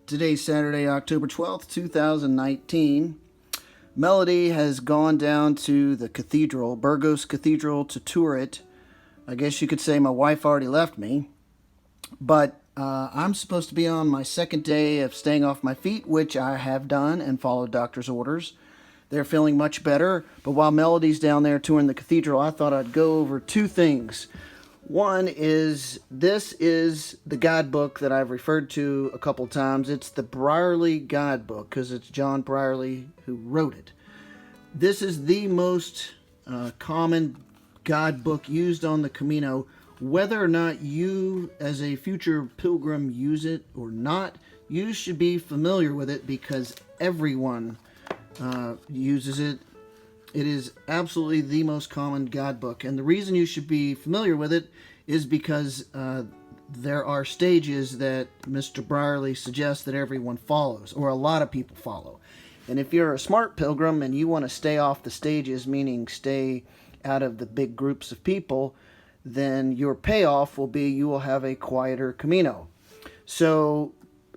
Today's Saturday, October 12th, 2019. Melody has gone down to the cathedral, Burgos Cathedral, to tour it. I guess you could say my wife already left me. But I'm supposed to be on my second day of staying off my feet, which I have done and followed doctor's orders. They're feeling much better. But while Melody's down there touring the cathedral, I thought I'd go over two things. One is, this is the guidebook that I've referred to a couple times. It's the Brierley Guidebook because it's John Brierley who wrote it. This is the most common guidebook used on the Camino. Whether or not you as a future pilgrim use it or not, you should be familiar with it because everyone uses it. It is absolutely the most common guidebook. And the reason you should be familiar with it is because there are stages that Mr. Brierley suggests that everyone follows, or a lot of people follow. And if you're a smart pilgrim and you want to stay off the stages, meaning stay out of the big groups of people, then your payoff will be you will have a quieter Camino. So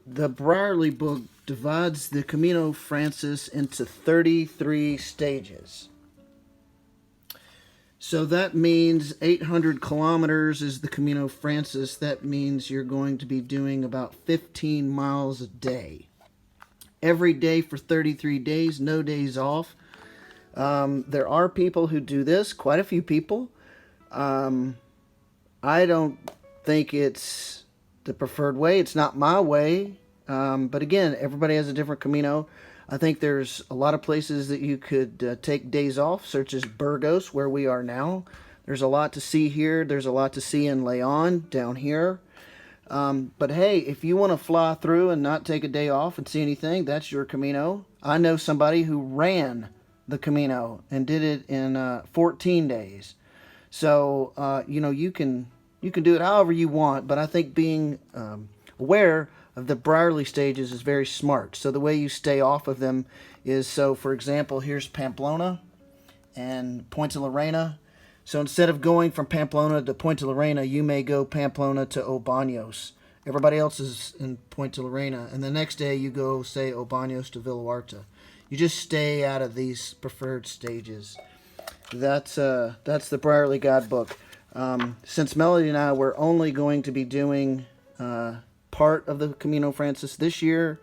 the Brierley book divides the Camino Frances into 33 stages. So that means 800 kilometers is the Camino Frances. That means you're going to be doing about 15 miles a day. Every day for 33 days, no days off. There are people who do this, quite a few people. I don't think it's the preferred way. It's not my way. But again, everybody has a different Camino. I think there's a lot of places that you could take days off, such as Burgos, where we are now. There's a lot to see here. There's a lot to see in Leon, down here. But hey, if you want to fly through and not take a day off and see anything, that's your Camino. I know somebody who ran the Camino and did it in 14 days. So, you can do it however you want, but I think being aware of the Brierley stages is very smart. So the way you stay off of them is, so for example, here's Pamplona and Puente Lorena. So instead of going from Pamplona to Puente Lorena, you may go Pamplona to Obaños. Everybody else is in Puente Lorena. And the next day you go, say, Obaños to Villahuerta. You just stay out of these preferred stages. That's the Brierley Guidebook. Since Melody and I were only going to be doing part of the Camino Frances this year,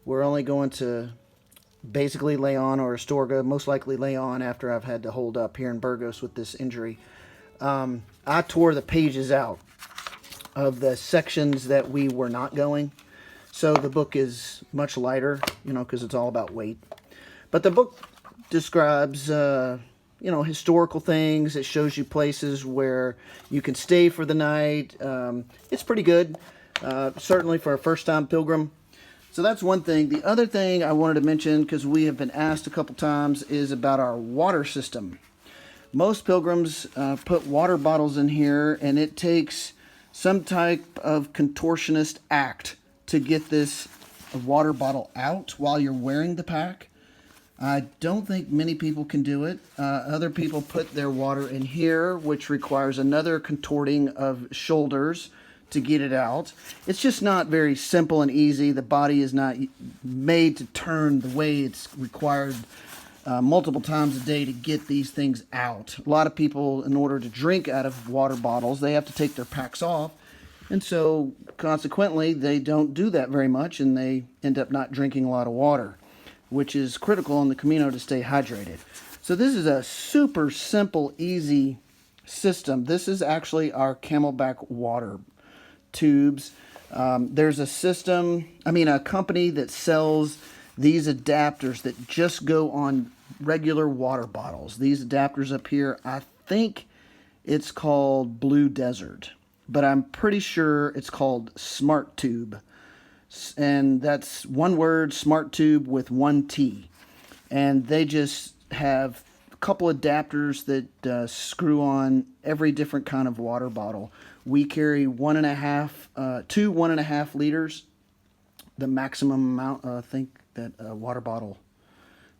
we're only going to basically Leon or Astorga, most likely Leon after I've had to hold up here in Burgos with this injury. I tore the pages out of the sections that we were not going. So the book is much lighter, because it's all about weight. But the book describes, historical things. It shows you places where you can stay for the night. It's pretty good, certainly for a first-time pilgrim. So that's one thing. The other thing I wanted to mention, because we have been asked a couple times, is about our water system. Most pilgrims put water bottles in here, and it takes some type of contortionist act to get this water bottle out while you're wearing the pack. I don't think many people can do it. Other people put their water in here, which requires another contorting of shoulders to get it out. It's just not very simple and easy. The body is not made to turn the way it's required multiple times a day to get these things out. A lot of people, in order to drink out of water bottles, they have to take their packs off. And so, consequently, they don't do that very much, and they end up not drinking a lot of water, which is critical on the Camino to stay hydrated. So this is a super simple, easy system. This is actually our Camelback water tubes. There's a company that sells these adapters that just go on regular water bottles. These adapters up here, I think it's called Blue Desert, but I'm pretty sure it's called Smart Tube. And that's one word, Smart Tube, with one T. And they just have a couple adapters that screw on every different kind of water bottle. We carry 1.5 liters. The maximum amount I think that a water bottle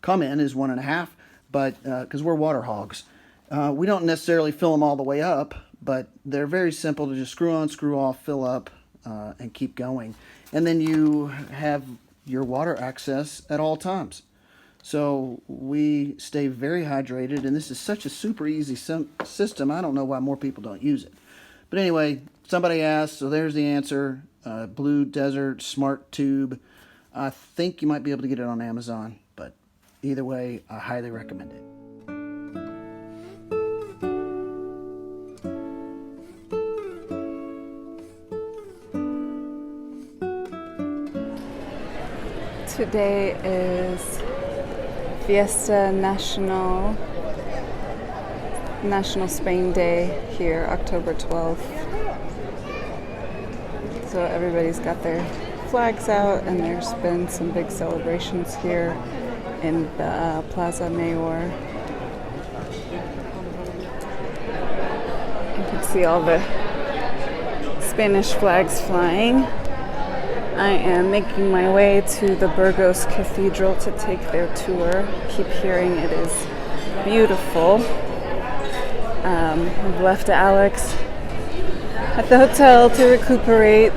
come in is 1.5, but because we're water hogs. We don't necessarily fill them all the way up, but they're very simple to just screw on, screw off, fill up, and keep going. And then you have your water access at all times. So we stay very hydrated, and this is such a super easy system. I don't know why more people don't use it. But anyway, somebody asked, so there's the answer. Blue Desert Smart Tube. I think you might be able to get it on Amazon, but either way, I highly recommend it. Today is Fiesta National Spain Day here, October 12th. So everybody's got their flags out, and there's been some big celebrations here in the Plaza Mayor. You can see all the Spanish flags flying. I am making my way to the Burgos Cathedral to take their tour. Keep hearing it is beautiful. I've left Alex at the hotel to recuperate.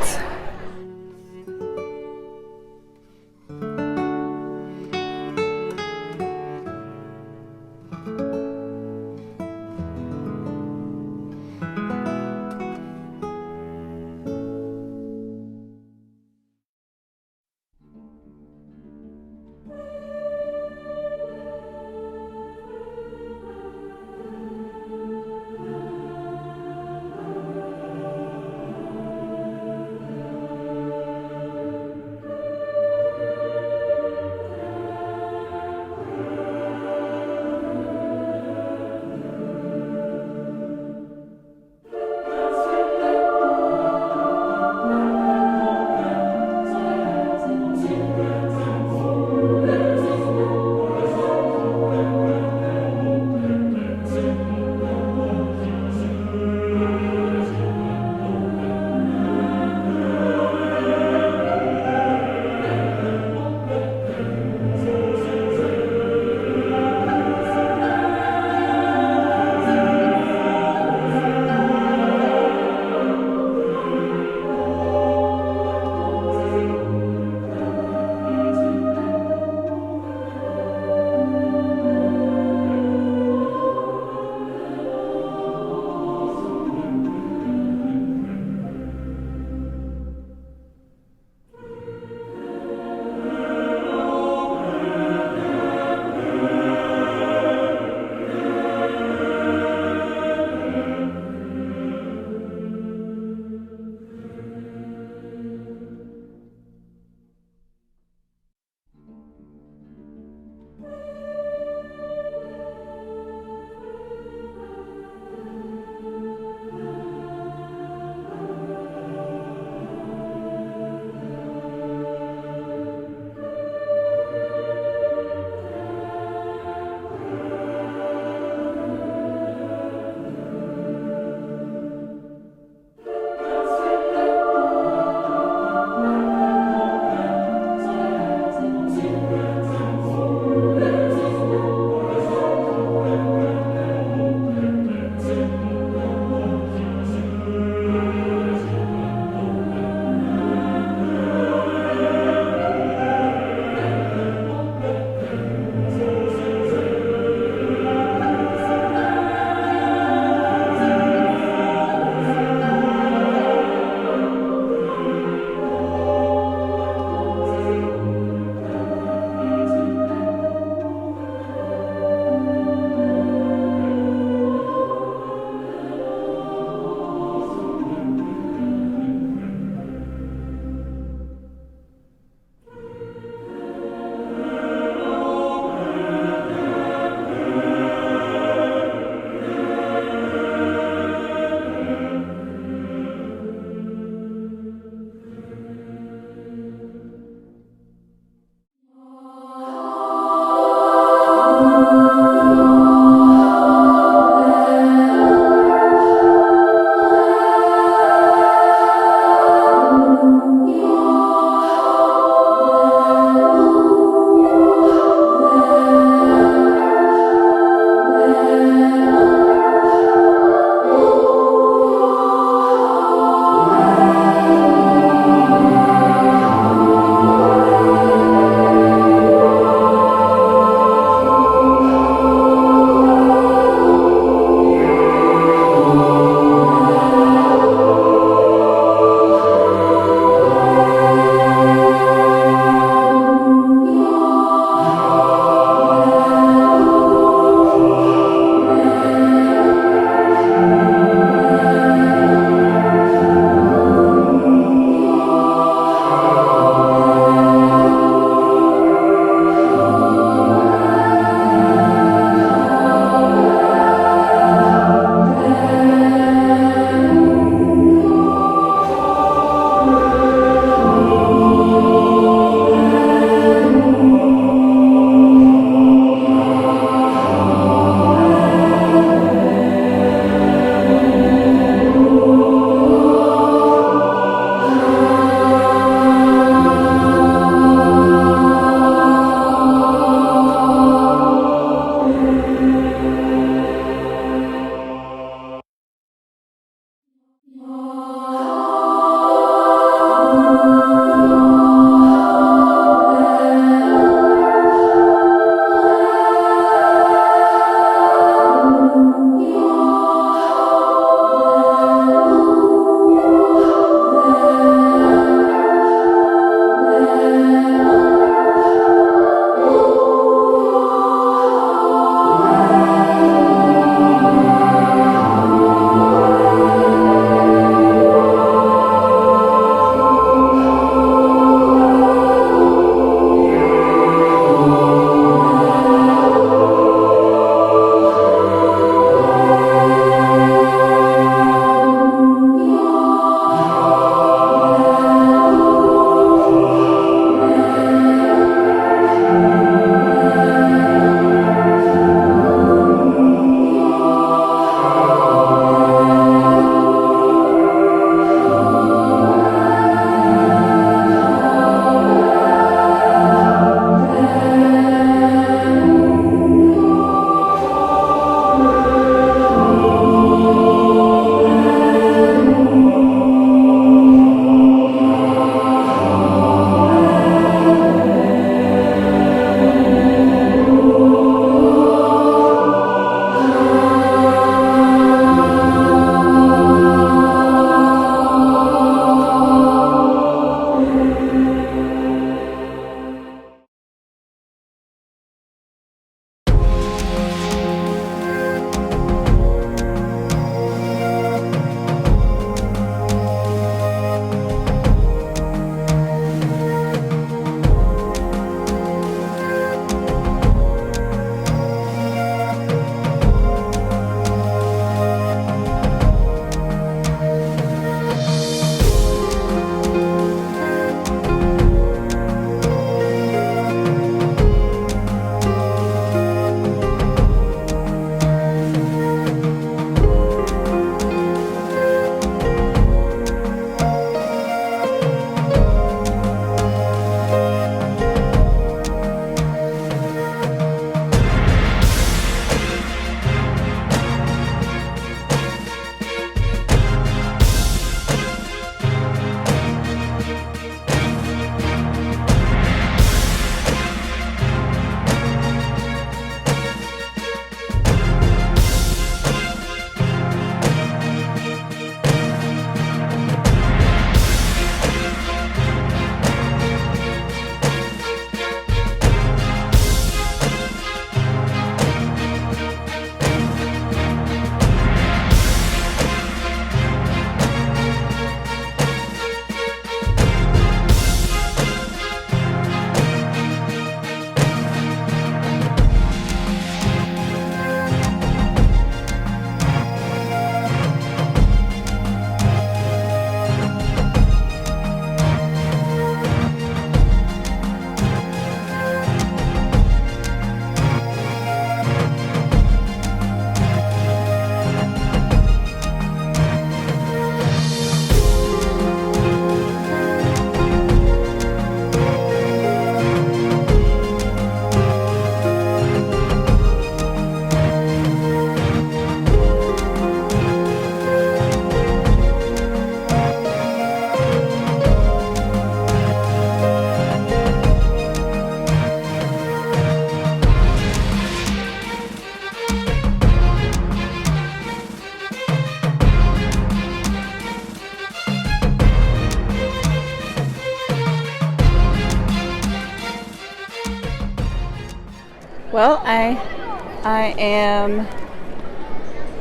Well, I am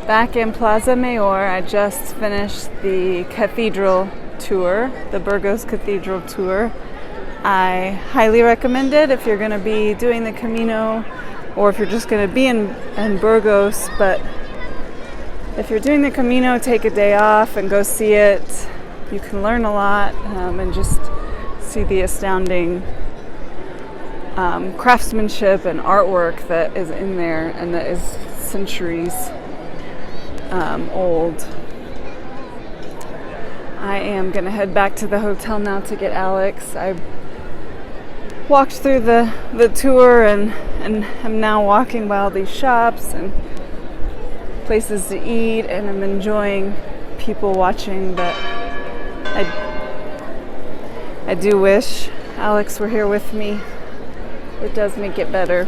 back in Plaza Mayor. I just finished the cathedral tour, the Burgos Cathedral tour. I highly recommend it if you're going to be doing the Camino, or if you're just going to be in Burgos. But if you're doing the Camino, take a day off and go see it. You can learn a lot and just see the astounding craftsmanship and artwork that is in there and that is centuries old. I am going to head back to the hotel now to get Alex. I walked through the tour and I'm now walking by all these shops and places to eat, and I'm enjoying people watching, but I do wish Alex were here with me. It does make it better.